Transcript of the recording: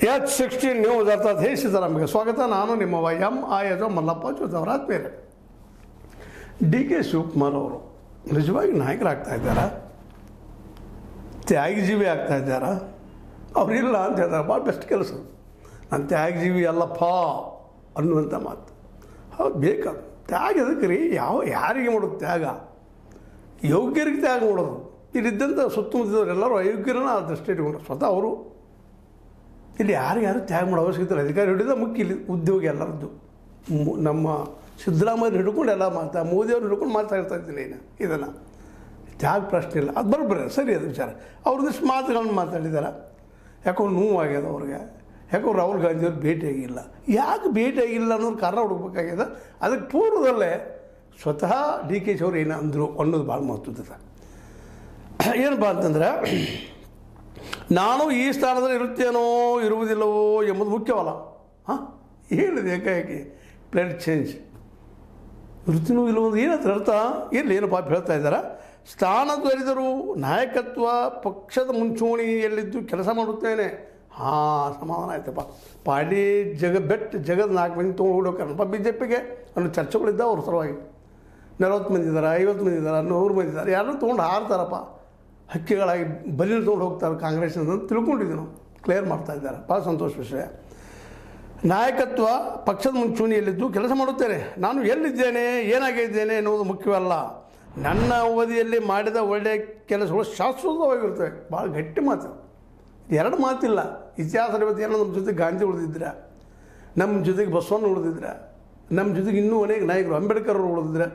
H16 news ಅರ್ಥಾತ್ ಹೇ ಸಿದ್ದರಾಮಯ್ಯ ಸ್ವಾಗತ. ನಾನು ನಿಮ್ಮ ಎಂ ಮಲ್ಲಪ್ಪ ಜೋತವರ ಆತ್ಮೀಯರೇ. ಡಿ ಕೆ ಶಿವಕುಮಾರ್ ಅವರು ನಿಜವಾಗಿ ನಾಯಕರಾಗ್ತಾ ಇದ್ದಾರಾ, ತ್ಯಾಗಜೀವಿ ಆಗ್ತಾ ಇದ್ದಾರಾ? ಅವರಿಲ್ಲ ಅಂತ ಹೇಳ್ತಾರೆ. ಭಾಳ ಬೆಸ್ಟ್ ಕೆಲಸ. ನಾನು ತ್ಯಾಗಜೀವಿ ಅಲ್ಲಪ್ಪ ಅನ್ನುವಂಥ ಮಾತು ಹೌದು ಬೇಕಾದ ತ್ಯಾಗ ಅದಕ್ಕೆ ರೀ. ಯಾರಿಗೆ ಮಾಡೋದು ತ್ಯಾಗ? ಯೋಗ್ಯರಿಗೆ ತ್ಯಾಗ ಮಾಡೋದು. ಇಲ್ಲಿದ್ದಂಥ ಸುತ್ತಮುತ್ತದವರೆಲ್ಲರೂ ಅಯೋಗ್ಯರನ್ನ ಆ ದೃಷ್ಟಿ ಇಟ್ಕೊಂಡ್ರು. ಸ್ವತಃ ಅವರು ಇಲ್ಲಿ ಯಾರು ತ್ಯಾಗ ಮಾಡೋ ಅವಶ್ಯಕತೆ ಇಲ್ಲ. ಅಧಿಕಾರ ಹಿಡಿದ ಮುಖ್ಯ ಇಲ್ಲಿ ಉದ್ಯೋಗ ಎಲ್ಲರದ್ದು. ನಮ್ಮ ಸಿದ್ದರಾಮಯ್ಯ ಹಿಡ್ಕೊಂಡು ಎಲ್ಲ ಮೋದಿಯವ್ರು ಹಿಡ್ಕೊಂಡು ಮಾತಾಡ್ತಾ ಇದ್ದೀನಿ ಇದನ್ನು. ತ್ಯಾಗ ಪ್ರಶ್ನೆ ಇಲ್ಲ, ಅದು ಬರೋಬ್ಬರ ಸರಿ ಅದು ವಿಚಾರ. ಅವ್ರದ್ದಿಷ್ಟು ಮಾತುಗಳನ್ನು ಮಾತಾಡಿದ್ದಾರೆ. ಯಾಕೋ ನೋವಾಗ್ಯದ ಅವ್ರಿಗೆ. ಯಾಕೋ ರಾಹುಲ್ ಗಾಂಧಿಯವ್ರು ಭೇಟಿಯಾಗಿಲ್ಲ. ಯಾಕೆ ಭೇಟಿಯಾಗಿಲ್ಲ ಅನ್ನೋದು ಕಾರಣ ಹುಡುಕಬೇಕಾಗ್ಯದ. ಅದಕ್ಕೆ ಪೂರ್ವದಲ್ಲೇ ಸ್ವತಃ ಡಿ ಕೆ ಶಿ ಅವ್ರು ಏನು ಅಂದರು ಅನ್ನೋದು ಭಾಳ ಮಹತ್ವದ. ಏನಪ್ಪ ಅಂತಂದ್ರೆ, ನಾನು ಈ ಸ್ಥಾನದಲ್ಲಿ ಇರುತ್ತೇನೋ ಇರುವುದಿಲ್ಲವೋ ಎಂಬುದು ಮುಖ್ಯವಲ್ಲ. ಏನಿದೆ ಏಕಾಏಕಿ ಪ್ಲೇಟ್ ಚೇಂಜ್ ಇರ್ತೀನೋ ಇಲ್ಲವೋ ಏನಂತ ಅರ್ಥ? ಎಲ್ಲಿ ಏನು ಪಾಪ ಹೇಳ್ತಾ ಇದ್ದಾರೆ. ಸ್ಥಾನ ದೊರೆತರೂ ನಾಯಕತ್ವ ಪಕ್ಷದ ಮುಂಚೂಣಿಯಲ್ಲಿದ್ದು ಕೆಲಸ ಮಾಡುತ್ತೇನೆ. ಸಮಾಧಾನ ಆಯ್ತಪ್ಪ. ಪಾರ್ಟಿ ಜಗದ 4 ಮಂದಿ ತೊಗೊಂಡೋಗ್ಬೇಕಪ್ಪ ಬಿ ಜೆ ಪಿಗೆ ಅನ್ನೋ ಚರ್ಚೆಗಳಿದ್ದಾವೆ ಅವ್ರ ಸಲುವಾಗಿ. 40 ಮಂದಿ ಇದ್ದಾರೆ, 50 ಮಂದಿ ಇದ್ದಾರೆ, 100 ಮಂದಿ ಇದ್ದಾರೆ. ಯಾರು ತೊಗೊಂಡು ಹಾರ್ತಾರಪ್ಪ, ಹಕ್ಕಿಗಳಾಗಿ ಬಲಿನ ತೊಗೊಂಡು ಹೋಗ್ತಾರೆ ಕಾಂಗ್ರೆಸ್ ಅಂತ ತಿಳ್ಕೊಂಡಿದ್ದೀವಿ ನಾವು. ಕ್ಲಿಯರ್ ಮಾಡ್ತಾ ಇದ್ದಾರೆ. ಭಾಳ ಸಂತೋಷ ವಿಷಯ. ನಾಯಕತ್ವ ಪಕ್ಷದ ಮುಂಚೂಣಿಯಲ್ಲಿದ್ದು ಕೆಲಸ ಮಾಡುತ್ತೇನೆ. ನಾನು ಎಲ್ಲಿದ್ದೇನೆ, ಏನಾಗಿದ್ದೇನೆ ಎನ್ನುವುದು ಮುಖ್ಯವಲ್ಲ. ನನ್ನ ಅವಧಿಯಲ್ಲಿ ಮಾಡಿದ ಒಳ್ಳೆಯ ಕೆಲಸಗಳು ಶಾಶ್ವತವಾಗಿರ್ತವೆ. ಭಾಳ ಗಟ್ಟಿ ಮಾತು. 2 ಮಾತಿಲ್ಲ. ಇತಿಹಾಸದ ಇವತ್ತು ಏನೋ ನಮ್ಮ ಜೊತೆಗೆ ಗಾಂಧಿ ಉಳಿದಿದ್ರೆ, ನಮ್ಮ ಜೊತೆಗೆ ಬಸವಣ್ಣ ಉಳಿದಿದ್ರೆ, ನಮ್ಮ ಜೊತೆಗೆ ಇನ್ನೂ ಅನೇಕ ನಾಯಕರು ಅಂಬೇಡ್ಕರ್ ಅವರು ಉಳಿದಿದ್ರೆ,